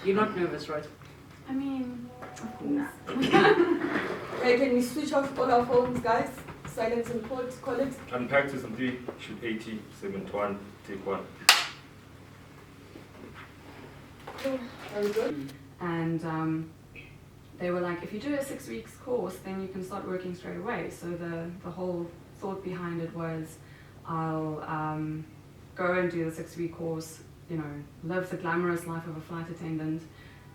You're not nervous, right? I mean, Nah. Okay, can we switch off all our phones, guys? Silence and call it. Unpacked season 3, shoot 80, segment 1, take 1. Very good. and they were like, if you do a 6 weeks course, then you can start working straight away. So the whole thought behind it was, I'll go and do the 6 week course, you know, live the glamorous life of a flight attendant,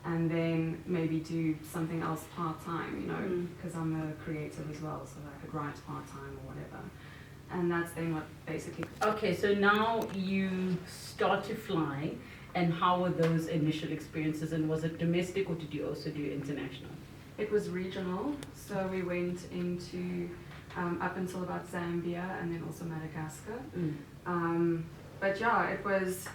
and then maybe do something else part-time, you know, because I'm a creative as well, so I could write part-time or whatever. And that's then what basically... Okay, so now you start to fly, and how were those initial experiences, and was it domestic or did you also do international? It was regional, so we went into up until about Zambia and then also Madagascar. But yeah, it was,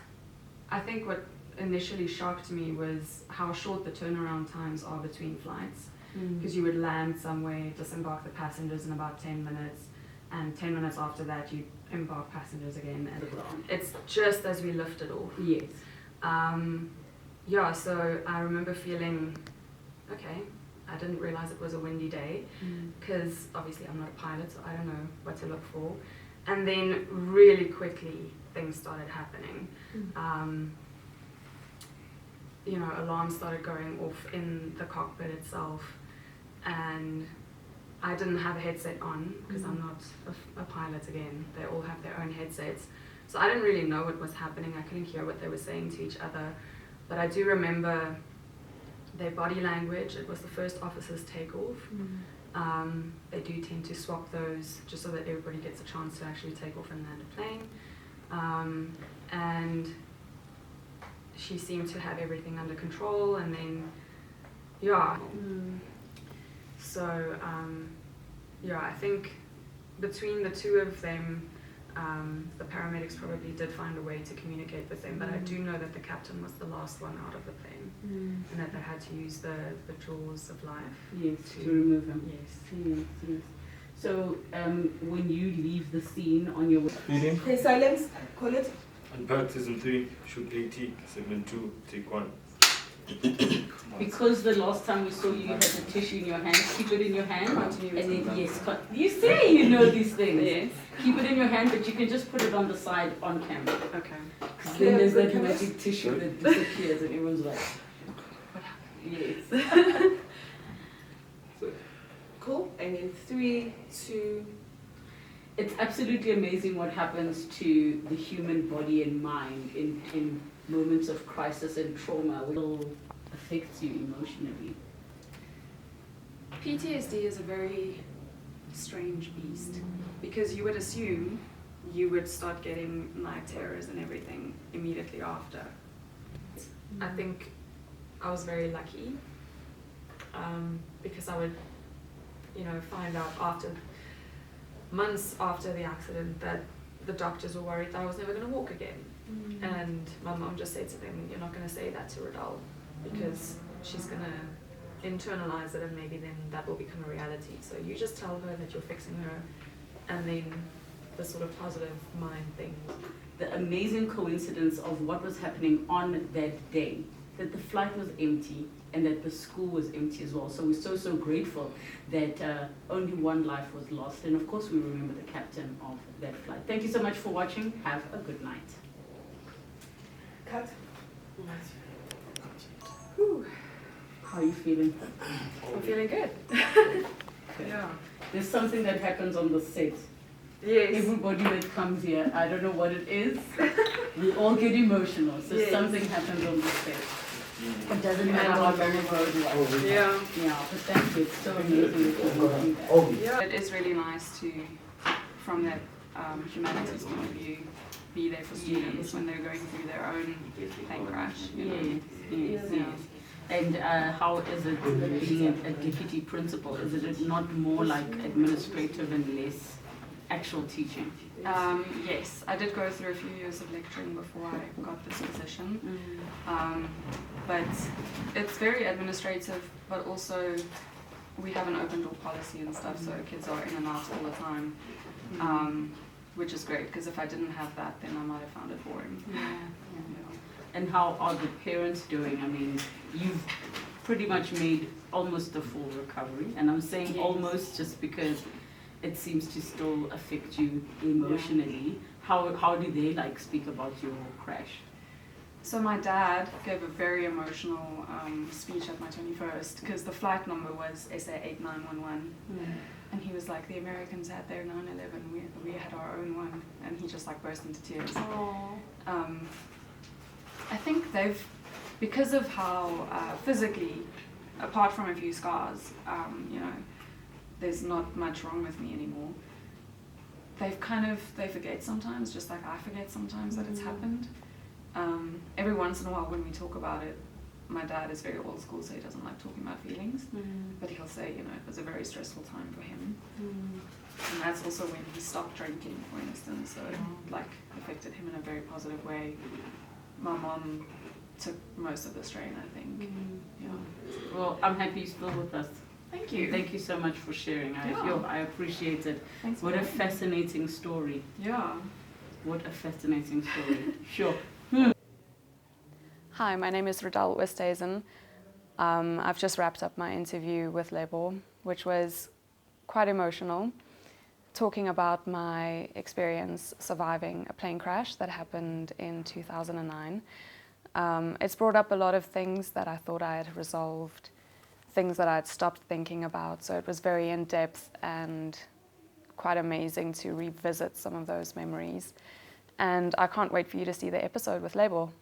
I think what initially shocked me was how short the turnaround times are between flights, because you would land somewhere, disembark the passengers in about 10 minutes, and 10 minutes after that you embark passengers again, and it's just as we lifted off. Yes. Yeah, so I remember feeling, okay, I didn't realize it was a windy day, because obviously I'm not a pilot, so I don't know what to look for. And then really quickly things started happening. You know, alarms started going off in the cockpit itself, and I didn't have a headset on because I'm not a pilot again. They all have their own headsets. So I didn't really know what was happening. I couldn't hear what they were saying to each other. But I do remember their body language. It was the first officer's takeoff. They do tend to swap those just so that everybody gets a chance to actually take off and land a plane. And she seemed to have everything under control, and then, yeah. So, yeah, I think between the two of them, the paramedics probably did find a way to communicate with them, but I do know that the captain was the last one out of the plane, and that they had to use the jaws of life. Yes, to remove him. Yes. Yes. So, when you leave the scene on your... Okay, silence, call it. Unpacked season 3, shoot 80, segment 2, take 1. Because the last time we saw you had the tissue in your hand, keep it in your hand. Continue with And then, the yes, you say you know these things. Yes. Keep it in your hand, but you can just put it on the side on camera. Okay. Because then there's that magic tissue that disappears and everyone's like, What happened? yes. Cool. And in 3, 2. It's absolutely amazing what happens to the human body and mind in moments of crisis and trauma. It will affect you emotionally. PTSD is a very strange beast, because you would assume you would start getting night terrors and everything immediately after. I think I was very lucky, because I would, you know, find out months after the accident that the doctors were worried that I was never going to walk again. And my mom just said to them, you're not going to say that to Radal, because she's going to internalize it, and maybe then that will become a reality. So you just tell her that you're fixing her, and then the sort of positive mind thing. The amazing coincidence of what was happening on that day, that the flight was empty and that the school was empty as well. So we're so grateful that only one life was lost. And of course we remember the captain of that flight. Thank you so much for watching. Have a good night. Cut. Whew. How are you feeling? I'm feeling good. Yeah. There's something that happens on the set. Yes. Everybody that comes here, I don't know what it is, we all get emotional. So Yes. something happens on the set. It doesn't matter how long ago it was. Yeah. Yeah, but thank you. It's so amazing that you can do that. Yeah. It is really nice to, from that humanities point of view, be there for students when they're going through their own plane crash. You know? Yes, yes. And how is it being a deputy principal? Is it not more like administrative and less actual teaching? Yes, I did go through a few years of lecturing before I got this position. But it's very administrative, but also we have an open door policy and stuff, so kids are in and out all the time, which is great, because if I didn't have that, then I might have found it boring. Yeah. And how are the parents doing? I mean, you've pretty much made almost a full recovery, and I'm saying Yes. almost just because it seems to still affect you emotionally. How do they like speak about your crash? So my dad gave a very emotional speech at my 21st because the flight number was SA8911. And he was like, the Americans had their 9/11, we had our own one. And he just like burst into tears. I think they've, because of how physically, apart from a few scars, you know, there's not much wrong with me anymore. They forget sometimes, just like I forget sometimes that it's happened. Every once in a while when we talk about it, my dad is very old school, so he doesn't like talking about feelings. But he'll say, you know, it was a very stressful time for him. And that's also when he stopped drinking, for instance, so it like affected him in a very positive way. My mom took most of the strain, I think. Yeah. Well, I'm happy you're still with us. Thank you. Thank you so much for sharing. I appreciate it. Thanks What for a having me. fascinating story. Yeah. What a fascinating story. Sure. Hi, my name is Redal Westhuizen. I've just wrapped up my interview with Label, which was quite emotional, talking about my experience surviving a plane crash that happened in 2009. It's brought up a lot of things that I thought I had resolved, things that I'd stopped thinking about, so it was very in-depth and quite amazing to revisit some of those memories. And I can't wait for you to see the episode with Label.